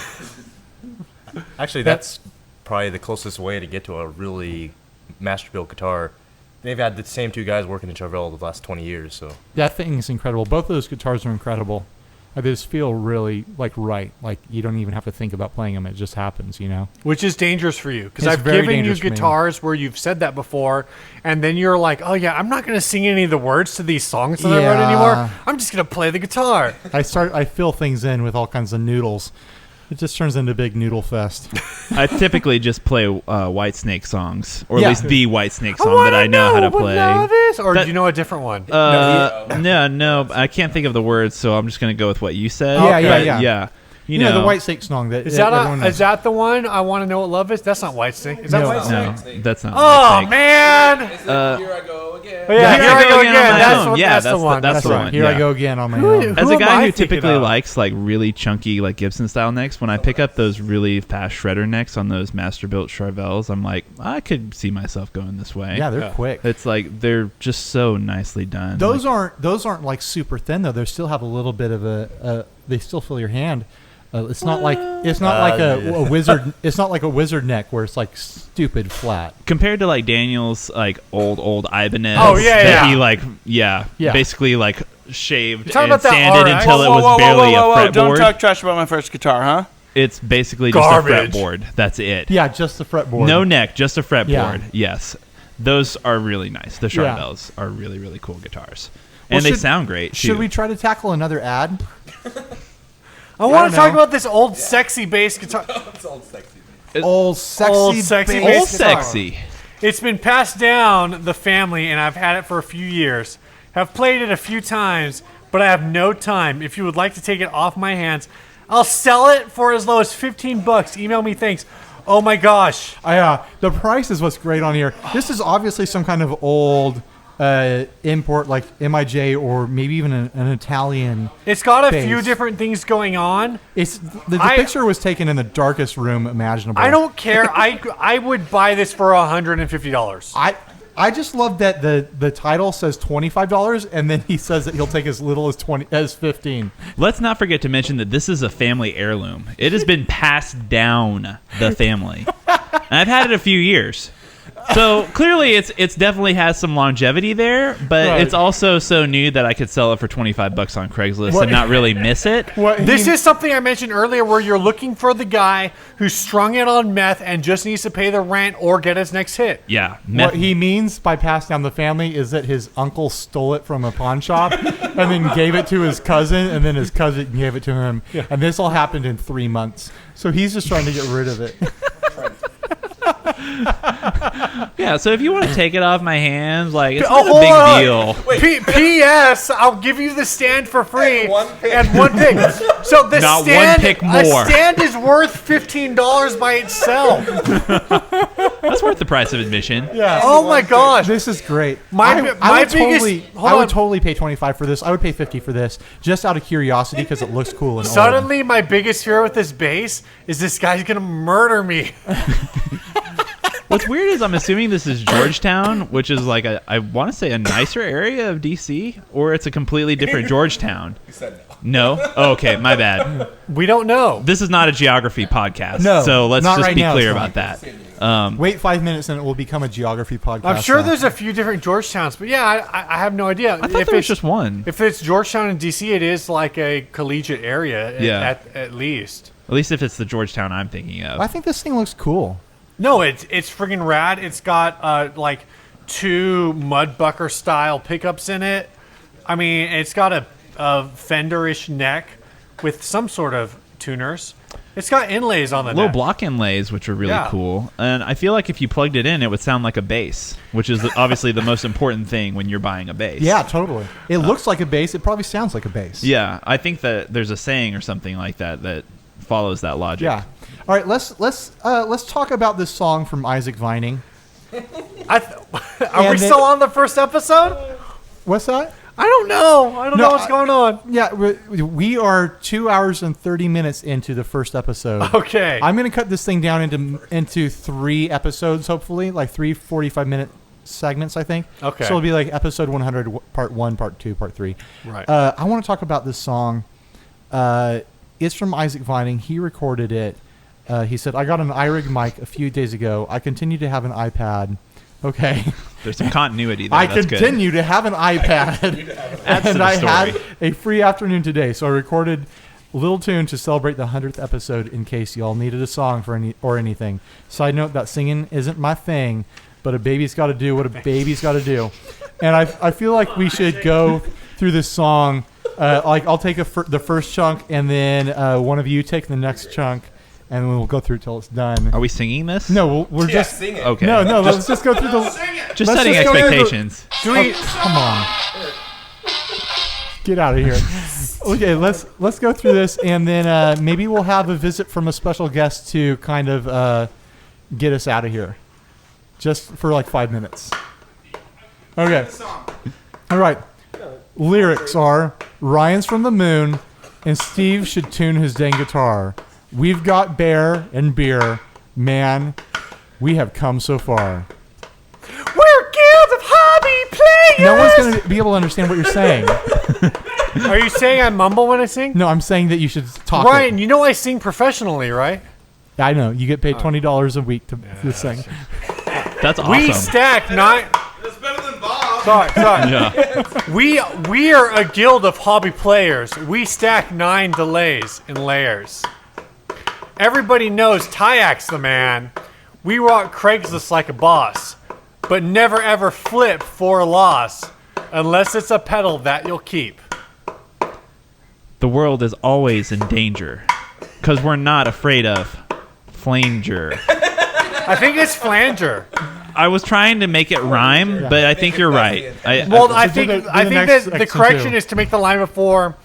Actually, that's probably the closest way to get to a really master-built guitar. They've had the same two guys working in Charvel the last 20 years. So That thing is incredible. Both of those guitars are incredible. They just feel really right. Like you don't even have to think about playing them. It just happens, Which is dangerous for you. Because It's I've very given you dangerous for me. guitars where you've said that before, and then you're like, oh yeah, I'm not going to sing any of the words to these songs that I wrote anymore. I'm just going to play the guitar. I fill things in with all kinds of noodles. It just turns into a big noodle fest. I typically just play White Snake songs, or Yeah. at least the White Snake song that I know how to play. Or That- do you know a different one? No, I can't think of the words, so I'm just gonna go with what you said. Yeah, yeah, But, yeah. You know, the White Snake song that Is that everyone knows. is that the one? I want to know what love is. That's not White Snake. Is that No. White no, Snake? that's not. Oh White Snake. man! Here I go again. Oh, yeah, here I go again. on my That's own. what, Yeah, that's the one. that's the right. one. Here yeah. I go again on my Who- own. As Who a am guy I who thinking typically of? likes like really chunky like Gibson style necks, when I pick up those really fast shredder necks on those master built Charvels, I'm like, I could see myself going this way. Yeah, they're quick. It's like they're just so nicely done. Those Like, aren't like super thin though. They still have a little bit of a. They still fill your hand. It's not like a wizard. It's not like a wizard neck where it's like stupid flat. compared to like Daniel's like old Ibanez. Oh, yeah, that yeah. He like Yeah. basically like shaved talking and about that sanded RX? until it was barely a fretboard. Don't talk trash about my first guitar, huh? It's basically Garbage. just a fretboard. That's it. Yeah, just the fretboard. No neck, just a fretboard. Yeah. Yes. Those are really nice. The Yeah. Charvels are really, really cool guitars. Well, And they should- sound great, too. Should we try to tackle another ad? I want don't to talk know. about this old sexy bass guitar. Old sexy, Old sexy bass. Old sexy. It's been passed down the family, and I've had it for a few years. Have played it a few times, but I have no time. If you would like to take it off my hands, I'll sell it for as low as $15. Email me, thanks. Oh my gosh. The price is what's great on here. This is obviously some kind of old import like MIJ or maybe even an Italian. It's got a few bass. different things going on. It's the picture was taken in the darkest room imaginable. I don't care. I would buy this for $150. I just love that the title says $25 and then he says that he'll take as little as 15. Let's not forget to mention that this is a family heirloom. It has been passed down the family. And I've had it a few years. So clearly it's definitely has some longevity there, but Right. it's also so new that I could sell it for $25 on Craigslist What- and not really miss it. This is something I mentioned earlier where you're looking for the guy who strung it on meth and just needs to pay the rent or get his next hit. Yeah. What he means by pass down the family is that his uncle stole it from a pawn shop and then gave it to his cousin and then his cousin gave it to him. Yeah. And this all happened in 3 months. So he's just trying to get rid of it. Yeah, so if you want to take it off my hands, like it's Oh, not a big hold on. deal. P.S. I'll give you the stand for free and one pick. So the Not one stand, pick a more. stand is worth $15 by itself. That's worth the price of admission. Yeah. Oh my gosh. This is great. My I bi- would my biggest- totally, hold I would on. totally pay $25 for this. I would pay $50 for this just out of curiosity because it looks cool and old. Suddenly, my biggest fear with this bass is this guy's gonna murder me. What's weird is I'm assuming this is Georgetown, which is like I want to say a nicer area of DC, or it's a completely different Georgetown. You said no. Oh, okay, my bad. We don't know. This is not a geography podcast, No, so let's not just right be now, clear it's about not. that. Wait 5 minutes and it will become a geography podcast. I'm sure now. there's a few different Georgetowns, but yeah, I have no idea. I thought there was just one. If it's Georgetown in DC, it is like a collegiate area Yeah. at least. At least if it's the Georgetown I'm thinking of. I think this thing looks cool. No, it's friggin' rad. It's got like 2 Mudbucker style pickups in it. I mean, it's got a Fender-ish neck with some sort of tuners. It's got inlays on the Little neck. block inlays, which are really Yeah. cool. And I feel like if you plugged it in, it would sound like a bass, which is obviously the most important thing when you're buying a bass. Yeah, totally. It looks like a bass. It probably sounds like a bass. Yeah, I think that there's a saying or something like that that follows that logic. Yeah. All right, let's talk about this song from Isaac Vining. Are we still on the first episode? What's that? I don't know. I don't know what's going on. Yeah, we are 2 hours and 30 minutes into the first episode. Okay. I'm going to cut this thing down into 3 episodes, hopefully, like 3 45-minute segments, I think. Okay. So it'll be like episode 100, part 1, part 2, part 3. Right. I want to talk about this song. It's from Isaac Vining. He recorded it. He said, I got an iRig mic a few days ago. I continue to have an iPad. Okay. There's some continuity there. I That's good. continue to have an iPad. Adds to And the I story. had a free afternoon today. So I recorded a little tune to celebrate the 100th episode in case y'all needed a song for anything. Side note, that singing isn't my thing, but a baby's got to do what a baby's got to do. And I feel like we should go through this song Like I'll take the first chunk, and then one of you take the next chunk, and we'll go through till it's done. Are we singing this? No, we're just sing it. Okay. No, let's just go through the. Just let's setting just go through the- expectations. Come on. Get out of here. Okay, let's go through this, and then maybe we'll have a visit from a special guest to kind of get us out of here, just for like 5 minutes. Okay. All right. Lyrics are: Ryan's from the moon, and Steve should tune his dang guitar. We've got bear and beer, man. We have come so far. We're guilds of hobby players. No one's going to be able to understand what you're saying. Are you saying I mumble when I sing? No, I'm saying that you should talk. Ryan, you know I sing professionally, right? I know. You get paid $20 a week to sing. That's awesome. We stack 9. That's better than Bob. Sorry. Yeah. We are a guild of hobby players. We stack 9 delays in layers. Everybody knows Tyak's the man. We rock Craigslist like a boss, but never ever flip for a loss, unless it's a pedal that you'll keep. The world is always in danger, because we're not afraid of flanger. I think it's flanger. I was trying to make it rhyme, but I think you're right. I think that the correction is to make the line before,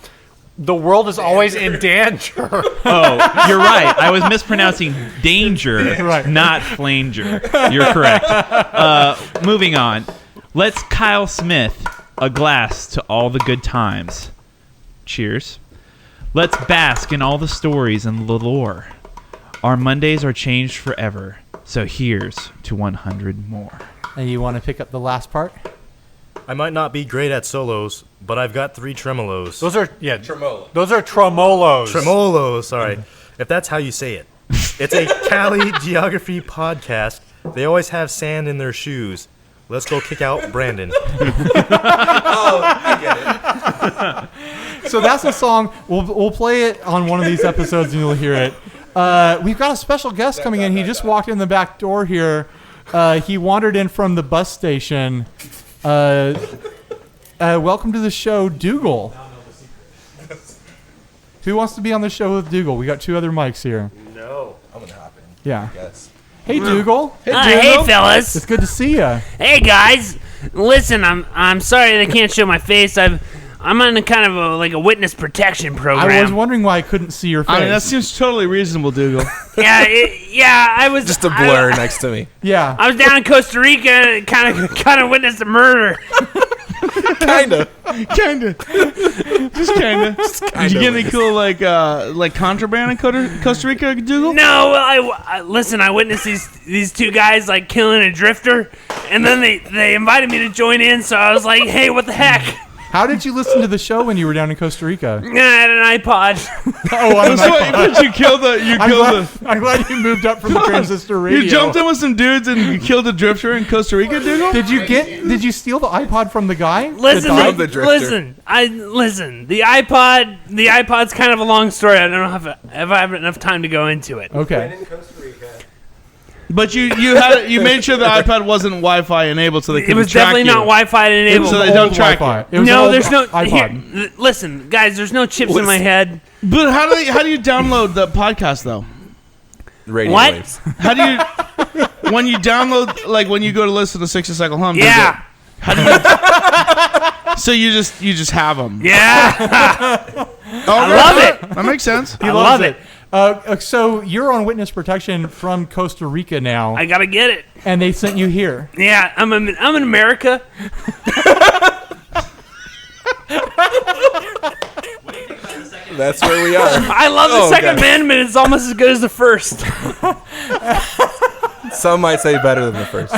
the world is always in danger. Oh, you're right. I was mispronouncing danger, not flanger. You're correct. Moving on. Let's Kyle Smith a glass to all the good times. Cheers. Let's bask in all the stories and the lore. Our Mondays are changed forever, so here's to 100 more. And you want to pick up the last part? I might not be great at solos, but I've got 3 tremolos. Those are Tremolo. Those are tremolos. Tremolos, sorry. If that's how you say it. It's a Cali geography podcast. They always have sand in their shoes. Let's go kick out Brandon. Oh, I get it. So that's a song. We'll play it on one of these episodes, and you'll hear it. We've got a special guest coming in. He just walked in the back door here. He wandered in from the bus station. Welcome to the show, Dougal. Who wants to be on the show with Dougal? We got 2 other mics here. No. I'm going to hop in. Yeah. Yes. Hey, Dougal. Hey, fellas. It's good to see you. Hey, guys. Listen, I'm sorry that I can't show my face. I'm on a kind of a witness protection program. I was wondering why I couldn't see your face. I mean, that seems totally reasonable, Dougal. I was Just a blur next to me. Yeah. I was down in Costa Rica and kind of witnessed a murder. Kinda. Just kinda. Did you get any cool like contraband in Costa Rica, Dougal? No, I listen. I witnessed these 2 guys like killing a drifter, and then they invited me to join in. So I was like, hey, what the heck? How did you listen to the show when you were down in Costa Rica? I had an iPod. But you killed the. I'm glad you moved up from the transistor radio. You jumped in with some dudes and you killed a drifter in Costa Rica, Dougal? Did you steal the iPod from the guy? Listen. The iPod's kind of a long story. I don't know if I have enough time to go into it. Okay. In Costa Rica. But you made sure the iPod wasn't Wi-Fi enabled, so they couldn't It was track definitely you. not Wi-Fi enabled. So they don't track you. No, there's no iPod. Here, listen, guys, there's no chips in my head. But how do you download the podcast though? Radio What? waves. How do you when you download, like when you go to listen to 60 Cycle Hum? Yeah. How do you? So you just have them. Yeah. I love it. That makes sense. I love it. So you're on witness protection from Costa Rica now. I gotta get it. And they sent you here. Yeah, I'm in America. That's where we are. I love the Second Amendment. It's almost as good as the first. Some might say better than the first.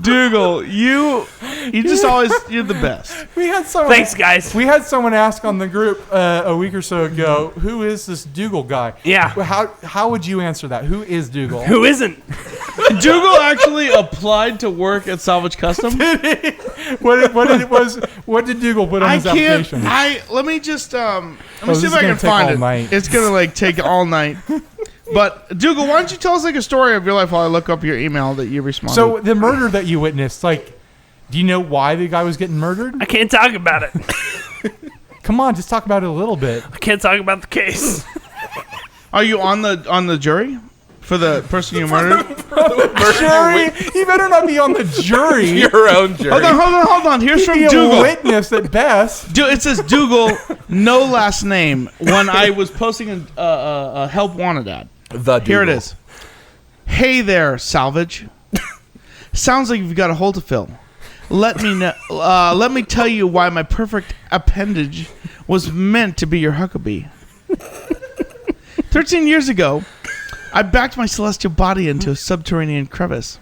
Dougal, you just always, you're the best. We had someone. Thanks, guys. We had someone ask on the group a week or so ago, "Who is this Dougal guy?" Yeah. How would you answer that? Who is Dougal? Who isn't? Dougal actually applied to work at Salvage Custom. What did Dougal put on his application? Let me just let me this see is if I gonna can take find all it. night. It's gonna take all night. But Dougal, why don't you tell us a story of your life while I look up your email that you responded? So the murder that you witnessed, Do you know why the guy was getting murdered? I can't talk about it. Come on, just talk about it a little bit. I can't talk about the case. Are you on the jury for the person you murdered? Jury? You better not be on the jury. Your own jury. Hold on. Here's from Be a Dougal. witness at best. It says Dougal, no last name. When I was posting a help wanted ad. Here it is. Hey there, Salvage. Sounds like you've got a hole to fill. Let me know. Let me tell you why my perfect appendage was meant to be your Huckabee. 13 years ago, I backed my celestial body into a subterranean crevice.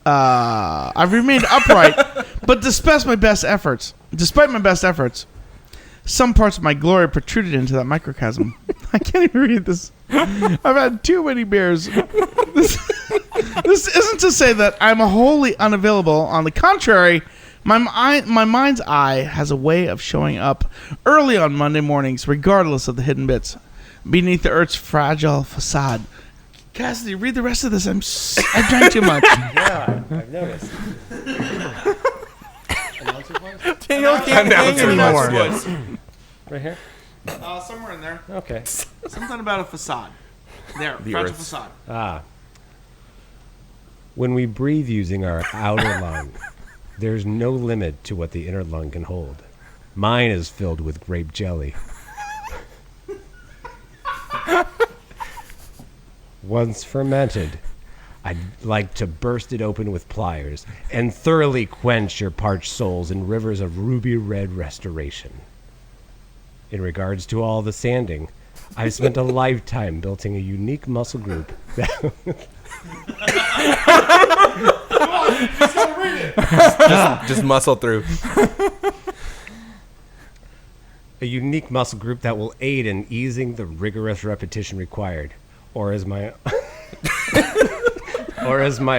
I've remained upright, but despite my best efforts, some parts of my glory protruded into that microcosm. I can't even read this. I've had too many beers. This isn't to say that I'm wholly unavailable. On the contrary, my mind's eye has a way of showing up early on Monday mornings, regardless of the hidden bits beneath the Earth's fragile facade. Cassidy, read the rest of this. I drank too much. Yeah, I've noticed. Daniel can't hang anymore. Right here? Somewhere in there. Okay. Something about a facade. There, fragile facade. When we breathe using our outer lung, there's no limit to what the inner lung can hold. Mine is filled with grape jelly. Once fermented, I'd like to burst it open with pliers and thoroughly quench your parched souls in rivers of ruby red restoration. In regards to all the sanding, I've spent a lifetime building a unique muscle group that just muscle through. A unique muscle group that will aid in easing the rigorous repetition required. Or as my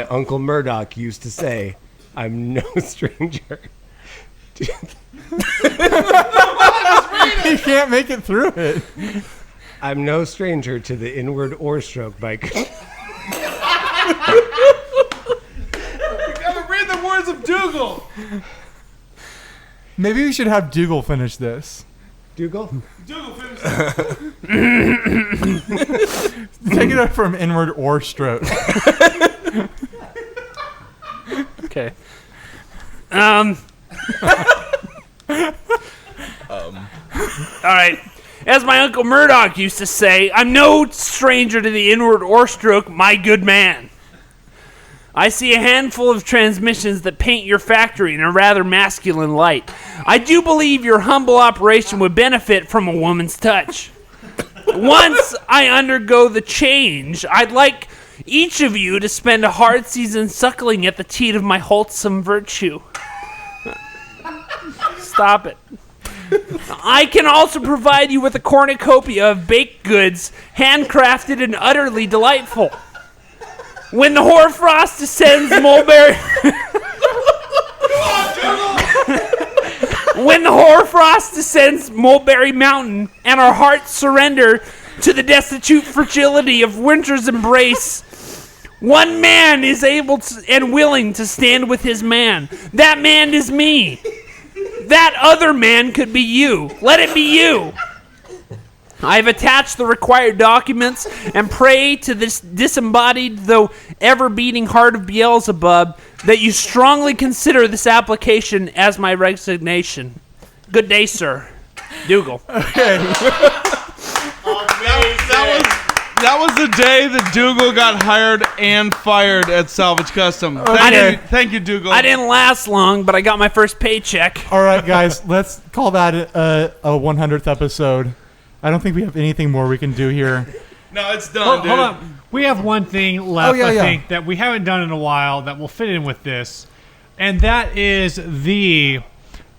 Uncle Murdoch used to say, I'm no stranger. He can't make it through it. I'm no stranger to the inward oar stroke by... You gotta read the words of Dougal. Maybe we should have Dougal finish this. Dougal? Dougal, finish Take it up from inward or stroke. Okay. All right. As my Uncle Murdoch used to say, I'm no stranger to the inward oar stroke, my good man. I see a handful of transmissions that paint your factory in a rather masculine light. I do believe your humble operation would benefit from a woman's touch. Once I undergo the change, I'd like each of you to spend a hard season suckling at the teat of my wholesome virtue. Stop it. I can also provide you with a cornucopia of baked goods, handcrafted and utterly delightful. When the hoarfrost descends, mulberry... When the hoarfrost descends Mulberry Mountain and our hearts surrender to the destitute fragility of winter's embrace, one man is able to, and willing to stand with his man. That man is me. That other man could be you. Let it be you. I have attached the required documents and pray to this disembodied, though ever-beating heart of Beelzebub that you strongly consider this application as my resignation. Good day, sir. Dougal. Okay. That was the day that Dougal got hired and fired at Salvage Custom. Thank you, Dougal. I didn't last long, but I got my first paycheck. All right, guys, let's call that a 100th episode. I don't think we have anything more we can do here. No, it's done, dude. Hold on. We have one thing left, I think, that we haven't done in a while that will fit in with this, and that is the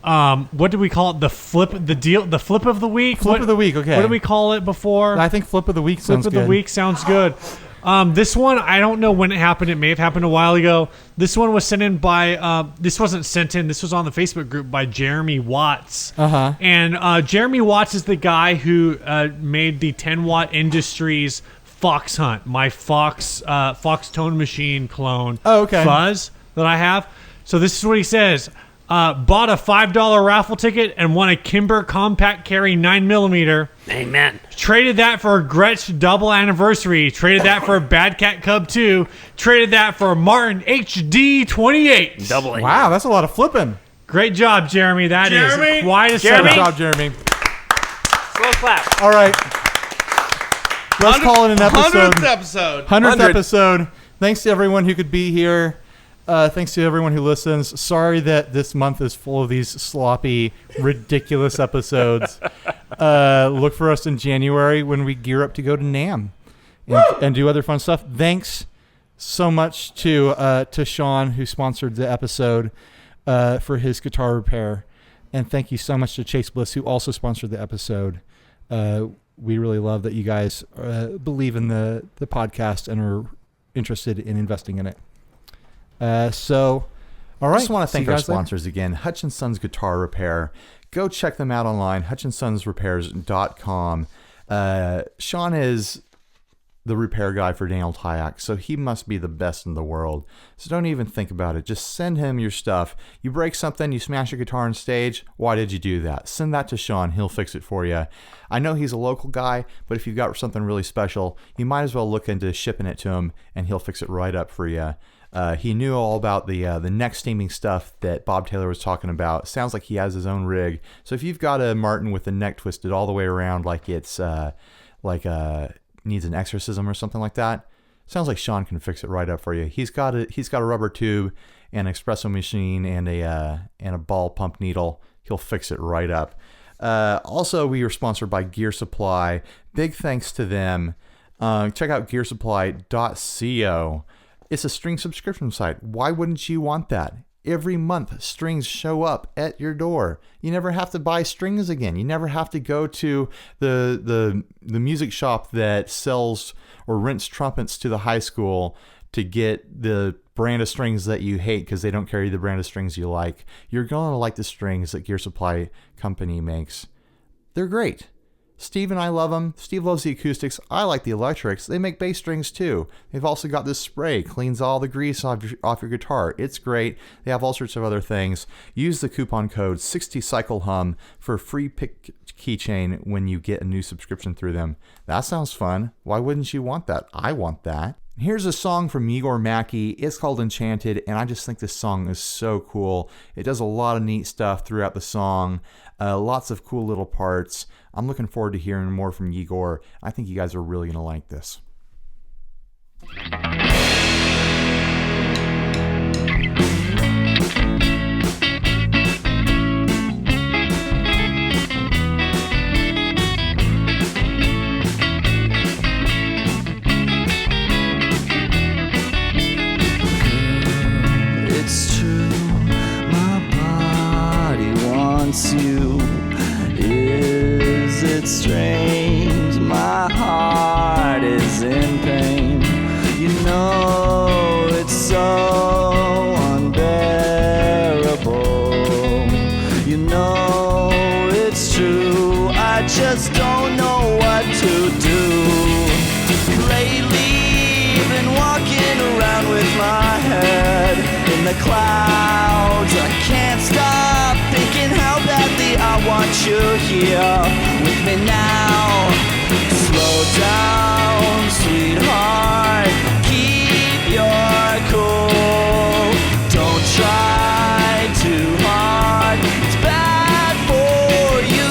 what do we call it? The flip of the week. Flip of the week. Okay. What did we call it before? I think flip of the week sounds good. Flip of the week sounds good. This one, I don't know when it happened. It may have happened a while ago. This one was sent in by, this wasn't sent in. This was on the Facebook group by Jeremy Watts. Uh-huh. And Jeremy Watts is the guy who made the 10 Watt Industries Fox Hunt, my Fox Tone Machine clone. Oh, okay. Fuzz that I have. So this is what he says. Bought a $5 raffle ticket and won a Kimber Compact Carry 9mm. Amen. Traded that for a Gretsch double anniversary. Traded that for a Bad Cat Cub 2. Traded that for a Martin HD 28. Double A. Wow, that's a lot of flipping. Great job, Jeremy. That is quite a Good setup. job, Jeremy. Slow clap. All right. Let's call it an episode. 100th episode. 100th episode. Thanks to everyone who could be here. Thanks to everyone who listens. Sorry that this month is full of these sloppy, ridiculous episodes. Look for us in January when we gear up to go to NAMM and do other fun stuff. Thanks so much to Sean, who sponsored the episode for his guitar repair. And thank you so much to Chase Bliss, who also sponsored the episode. We really love that you guys believe in the podcast and are interested in investing in it. All right. I just want to thank our sponsors again, Hutchinson's Guitar Repair. Go check them out online, hutchinsonsrepairs.com. Sean is the repair guy for Daniel Tyak, so he must be the best in the world. So don't even think about it. Just send him your stuff. You break something, you smash a guitar on stage. Why did you do that? Send that to Sean. He'll fix it for you. I know he's a local guy, but if you've got something really special, you might as well look into shipping it to him, and he'll fix it right up for you. He knew all about the neck steaming stuff that Bob Taylor was talking about. Sounds like he has his own rig. So if you've got a Martin with the neck twisted all the way around like it's needs an exorcism or something like that, sounds like Sean can fix it right up for you. He's got a rubber tube, an espresso machine, and a ball pump needle. He'll fix it right up. Also, we are sponsored by Gear Supply. Big thanks to them. Check out gearsupply.co. It's a string subscription site. Why wouldn't you want that? Every month, strings show up at your door. You never have to buy strings again. You never have to go to the music shop that sells or rents trumpets to the high school to get the brand of strings that you hate because they don't carry the brand of strings you like. You're going to like the strings that Gear Supply Company makes. They're great. Steve and I love them. Steve loves the acoustics. I like the electrics. They make bass strings too. They've also got this spray, cleans all the grease off your guitar. It's great. They have all sorts of other things. Use the coupon code 60CycleHum for a free pick keychain when you get a new subscription through them. That sounds fun. Why wouldn't you want that? I want that. Here's a song from Igor Mackey. It's called Enchanted, and I just think this song is so cool. It does a lot of neat stuff throughout the song. Lots of cool little parts. I'm looking forward to hearing more from Igor. I think you guys are really going to like this. It's true, my body wants you. Is it strange? My heart is in pain. You know it's so unbearable. You know it's true. I just don't know what to do. Lately, been walking around with my head in the clouds. I can't stop thinking how badly I want you here with me now. Slow down, sweetheart, keep your cool. Don't try too hard, it's bad for you.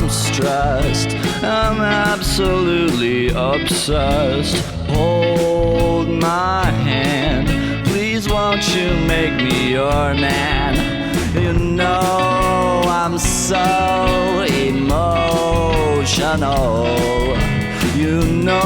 Stressed, I'm absolutely obsessed. Hold my hand, please won't you make me your man? You know I'm so emotional. You know